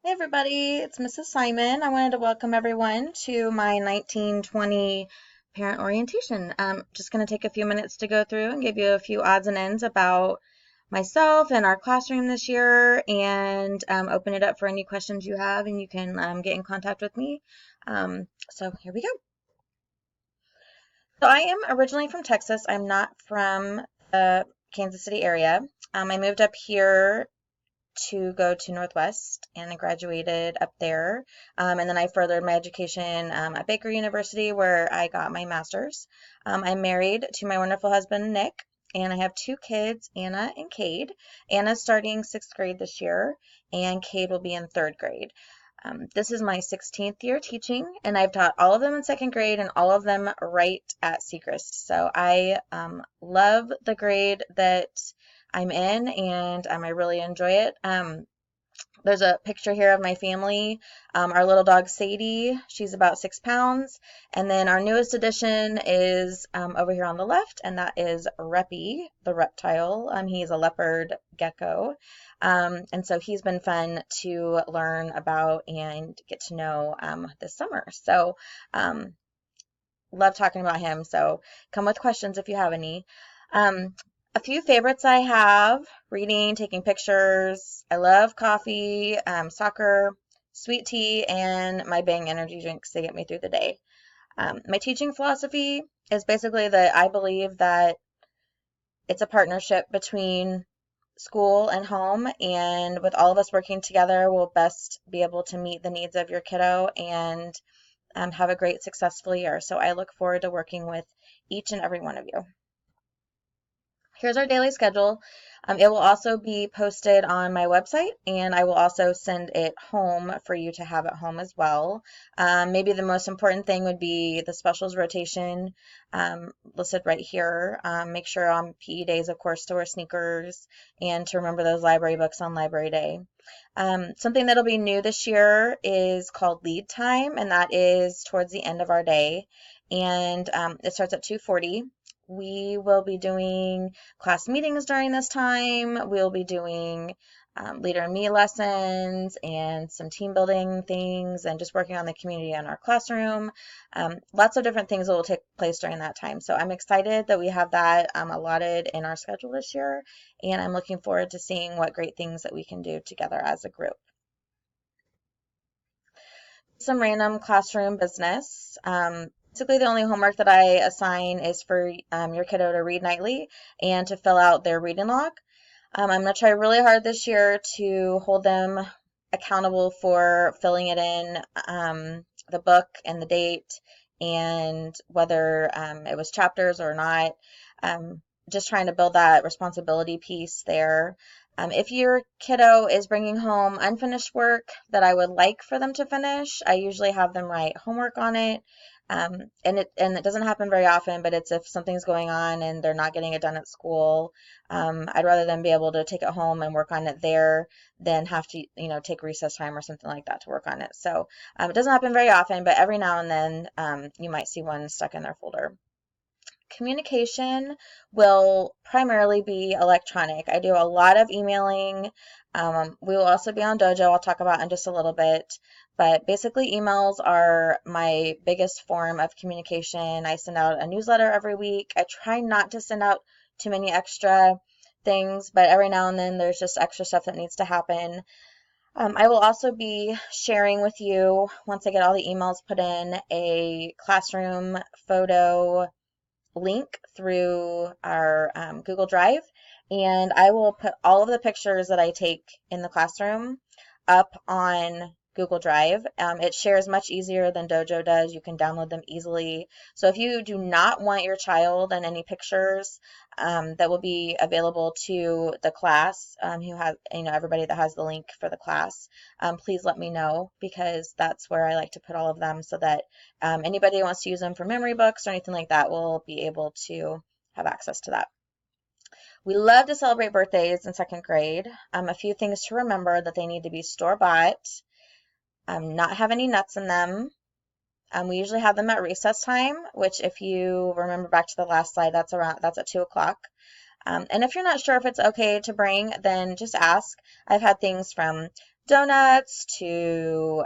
Hey everybody, it's Mrs. Simon. I wanted to welcome everyone to my 1920 parent orientation. Just going to take a few minutes to go through and give you a few odds and ends about myself and our classroom this year and open it up for any questions you have, and you can get in contact with me. So here we go. So I am originally from Texas. I'm not from the Kansas City area. I moved up here to go to Northwest, and I graduated up there. And then I furthered my education at Baker University, where I got my master's. I'm married to my wonderful husband, Nick, and I have two kids, Anna and Cade. Anna's starting sixth grade this year, and Cade will be in third grade. This is my 16th year teaching, and I've taught all of them in second grade and all of them right at Sechrist. So I love the grade that I'm in, and I really enjoy it. There's a picture here of my family. Our little dog Sadie, she's about 6 pounds. And then our newest addition is over here on the left, and that is Reppy, the reptile. He's a leopard gecko. And so he's been fun to learn about and get to know this summer. So love talking about him. So come with questions if you have any. A few favorites I have: reading, taking pictures. I love coffee, soccer, sweet tea, and my Bang energy drinks to get me through the day. My teaching philosophy is basically that I believe that it's a partnership between school and home, and with all of us working together, we'll best be able to meet the needs of your kiddo and have a great, successful year. So I look forward to working with each and every one of you. Here's our daily schedule. It will also be posted on my website, and I will also send it home for you to have at home as well. Maybe the most important thing would be the specials rotation listed right here. Make sure on PE days, of course, to wear sneakers and to remember those library books on library day. Something that'll be new this year is called lead time, and that is towards the end of our day. And it starts at 2:40. We will be doing class meetings during this time. We'll be doing Leader and Me lessons and some team building things and just working on the community in our classroom. Lots of different things that will take place during that time. So I'm excited that we have that allotted in our schedule this year, and I'm looking forward to seeing what great things that we can do together as a group. Some random classroom business. Basically, the only homework that I assign is for your kiddo to read nightly and to fill out their reading log. I'm going to try really hard this year to hold them accountable for filling it in, the book and the date, and whether it was chapters or not. Just trying to build that responsibility piece there. If your kiddo is bringing home unfinished work that I would like for them to finish, I usually have them write homework on it. And it doesn't happen very often, but it's if something's going on and they're not getting it done at school. I'd rather them be able to take it home and work on it there than have to, take recess time or something like that to work on it. So it doesn't happen very often, but every now and then you might see one stuck in their folder. Communication will primarily be electronic. I do a lot of emailing. We will also be on Dojo, I'll talk about in just a little bit. But basically, emails are my biggest form of communication. I send out a newsletter every week. I try not to send out too many extra things, but every now and then there's just extra stuff that needs to happen. I will also be sharing with you, once I get all the emails put in, a classroom photo link through our Google Drive, and I will put all of the pictures that I take in the classroom up on Google Drive. It shares much easier than Dojo does. You can download them easily. So if you do not want your child in any pictures, that will be available to the class, who has, everybody that has the link for the class, please let me know, because that's where I like to put all of them so that anybody who wants to use them for memory books or anything like that will be able to have access to that. We love to celebrate birthdays in second grade. A few things to remember: that they need to be store-bought, not have any nuts in them. We usually have them at recess time, which, if you remember back to the last slide, that's at 2 o'clock. And if you're not sure if it's okay to bring, then just ask. I've had things from donuts to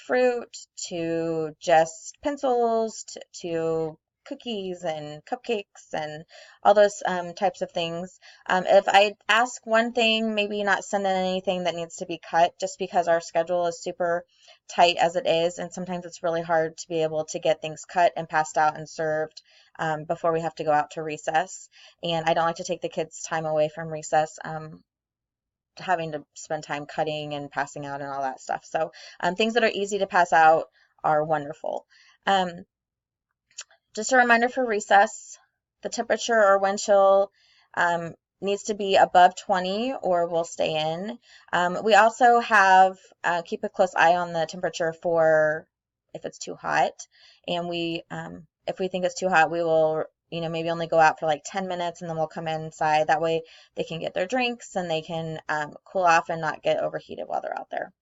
fruit to just pencils to cookies and cupcakes and all those types of things. If I ask one thing, maybe not send in anything that needs to be cut just because our schedule is super tight as it is, and sometimes it's really hard to be able to get things cut and passed out and served before we have to go out to recess. And I don't like to take the kids' time away from recess. Having to spend time cutting and passing out and all that stuff. So things that are easy to pass out are wonderful. Um, just a reminder for recess, the temperature or wind chill needs to be above 20 or we'll stay in. We also have, keep a close eye on the temperature for if it's too hot. And if we think it's too hot, we will, maybe only go out for like 10 minutes and then we'll come inside. That way they can get their drinks and they can cool off and not get overheated while they're out there.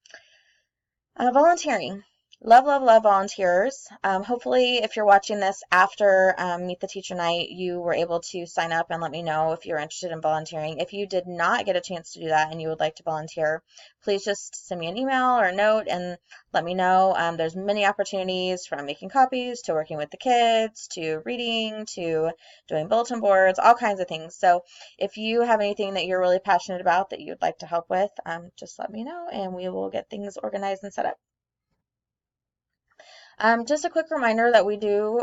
Volunteering. Love, love, love volunteers. Hopefully, if you're watching this after Meet the Teacher Night, you were able to sign up and let me know if you're interested in volunteering. If you did not get a chance to do that and you would like to volunteer, please just send me an email or a note and let me know. There's many opportunities from making copies to working with the kids to reading to doing bulletin boards, all kinds of things. So if you have anything that you're really passionate about that you'd like to help with, just let me know and we will get things organized and set up. Just a quick reminder that we do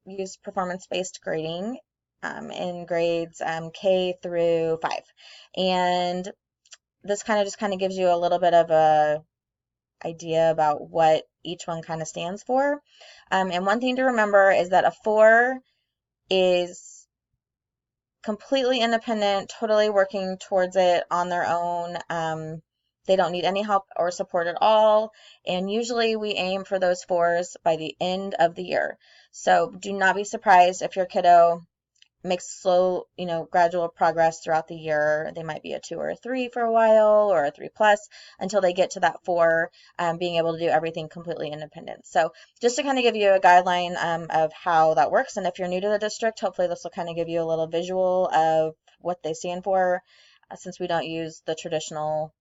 use performance-based grading in grades K through 5. And this just kind of gives you a little bit of a idea about what each one kind of stands for. And one thing to remember is that a 4 is completely independent, totally working towards it on their own. They don't need any help or support at all. And usually we aim for those 4s by the end of the year. So do not be surprised if your kiddo makes slow, gradual progress throughout the year. They might be a 2 or a 3 for a while or a 3+ until they get to that 4, being able to do everything completely independent. So just to kind of give you a guideline of how that works. And if you're new to the district, hopefully this will kind of give you a little visual of what they stand for, since we don't use the traditional,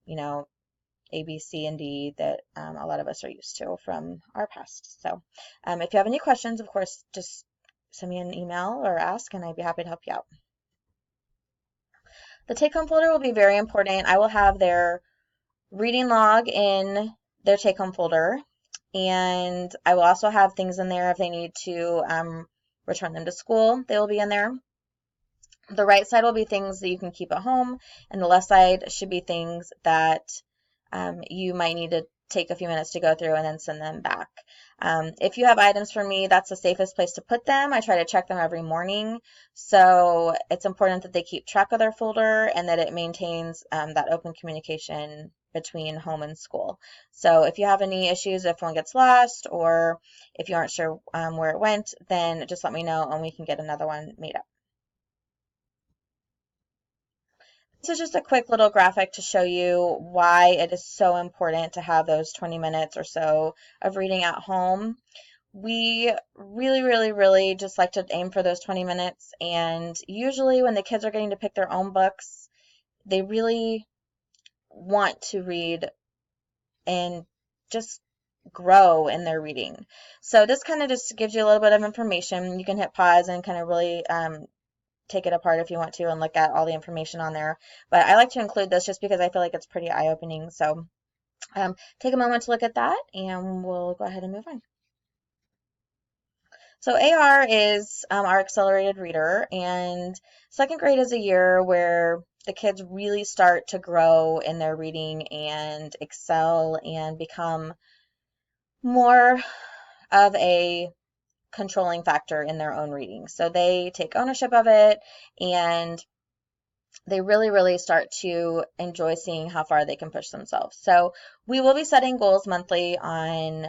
A, B, C, and D that a lot of us are used to from our past. So if you have any questions, of course, just send me an email or ask, and I'd be happy to help you out. The take-home folder will be very important. I will have their reading log in their take-home folder, and I will also have things in there if they need to return them to school. They will be in there. The right side will be things that you can keep at home, and the left side should be things that you might need to take a few minutes to go through and then send them back. If you have items for me, that's the safest place to put them. I try to check them every morning. So it's important that they keep track of their folder and that it maintains that open communication between home and school. So if you have any issues, if one gets lost or if you aren't sure where it went, then just let me know and we can get another one made up. This is just a quick little graphic to show you why it is so important to have those 20 minutes or so of reading at home. We really, really, really just like to aim for those 20 minutes. And usually when the kids are getting to pick their own books, they really want to read and just grow in their reading. So this kind of just gives you a little bit of information. You can hit pause and kind of really take it apart if you want to and look at all the information on there. But I like to include this just because I feel like it's pretty eye-opening. So take a moment to look at that and we'll go ahead and move on. So AR is our accelerated reader, and second grade is a year where the kids really start to grow in their reading and excel and become more of a controlling factor in their own reading. So they take ownership of it and they really, really start to enjoy seeing how far they can push themselves. So we will be setting goals monthly on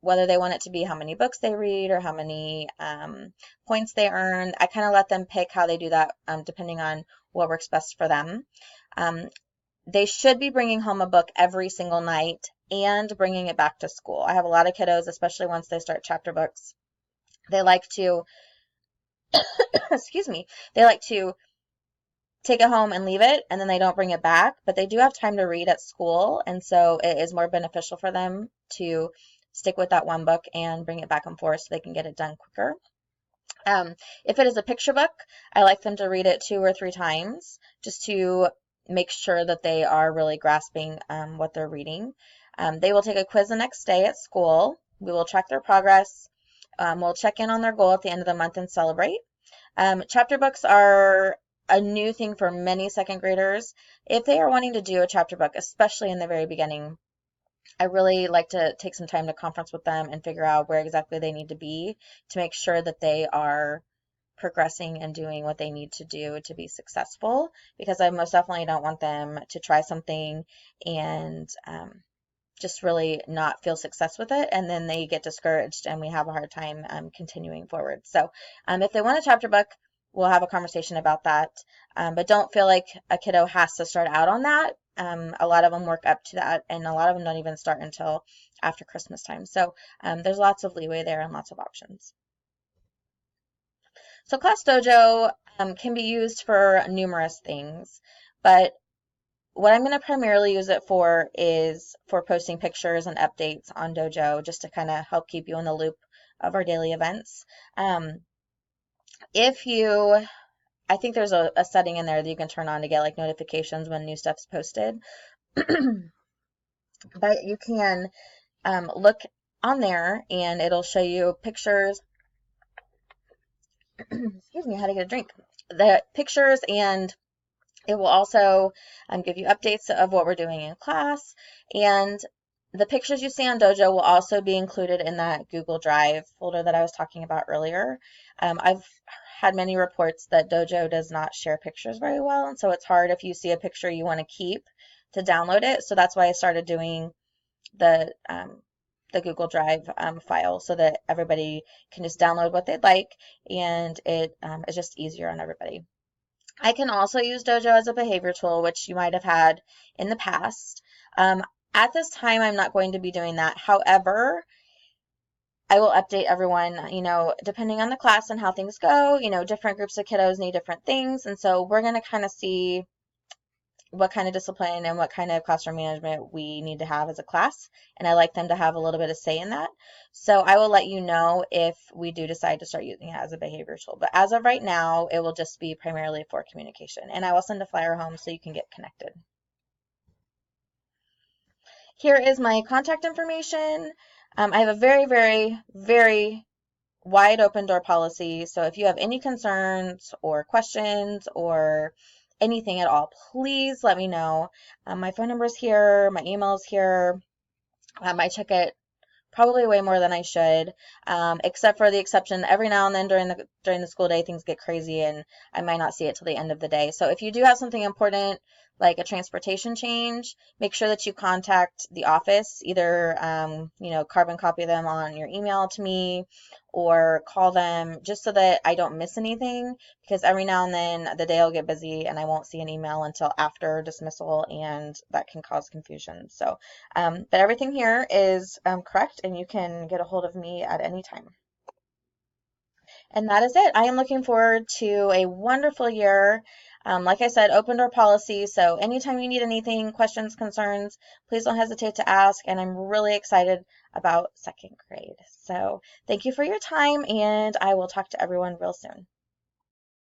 whether they want it to be how many books they read or how many points they earn. I kind of let them pick how they do that depending on what works best for them. They should be bringing home a book every single night and bringing it back to school. I have a lot of kiddos, especially once they start chapter books. They like to, excuse me, they like to take it home and leave it, and then they don't bring it back, but they do have time to read at school, and so it is more beneficial for them to stick with that one book and bring it back and forth so they can get it done quicker. If it is a picture book, I like them to read it 2 or 3 times just to make sure that they are really grasping what they're reading. They will take a quiz the next day at school. We will track their progress. We'll check in on their goal at the end of the month and celebrate. Chapter books are a new thing for many second graders. If they are wanting to do a chapter book, especially in the very beginning, I really like to take some time to conference with them and figure out where exactly they need to be to make sure that they are progressing and doing what they need to do to be successful, because I most definitely don't want them to try something and just really not feel success with it, and then they get discouraged and we have a hard time continuing forward. So if they want a chapter book, we'll have a conversation about that, but don't feel like a kiddo has to start out on that. A lot of them work up to that, and a lot of them don't even start until after Christmas time. So there's lots of leeway there and lots of options. So Class Dojo can be used for numerous things, but what I'm going to primarily use it for is for posting pictures and updates on Dojo, just to kind of help keep you in the loop of our daily events. I think there's a setting in there that you can turn on to get like notifications when new stuff's posted. But you can look on there and it'll show you pictures. Excuse me, I had to get a drink. The pictures, and it will also give you updates of what we're doing in class. And the pictures you see on Dojo will also be included in that Google Drive folder that I was talking about earlier. I've had many reports that Dojo does not share pictures very well, and so it's hard if you see a picture you want to keep to download it. So that's why I started doing the Google Drive file so that everybody can just download what they'd like, and it is just easier on everybody. I can also use Dojo as a behavior tool, which you might have had in the past. At this time, I'm not going to be doing that. However, I will update everyone, depending on the class and how things go. Different groups of kiddos need different things, and so we're going to kind of see what kind of discipline and what kind of classroom management we need to have as a class, and I like them to have a little bit of say in that. So I will let you know if we do decide to start using it as a behavior tool. But as of right now, it will just be primarily for communication, and I will send a flyer home so you can get connected. Here is my contact information. I have a very, very, very wide open door policy. So if you have any concerns or questions or anything at all, please let me know. My phone number is here, my email is here. I check it probably way more than I should, except for the exception every now and then during the school day things get crazy and I might not see it till the end of the day. So if you do have something important like a transportation change, make sure that you contact the office, either carbon copy them on your email to me or call them, just so that I don't miss anything, because every now and then the day will get busy and I won't see an email until after dismissal, and that can cause confusion. So but everything here is correct, and you can get a hold of me at any time. And that is it. I am looking forward to a wonderful year. Like I said, open door policy. So anytime you need anything, questions, concerns, please don't hesitate to ask. And I'm really excited about second grade. So thank you for your time, and I will talk to everyone real soon.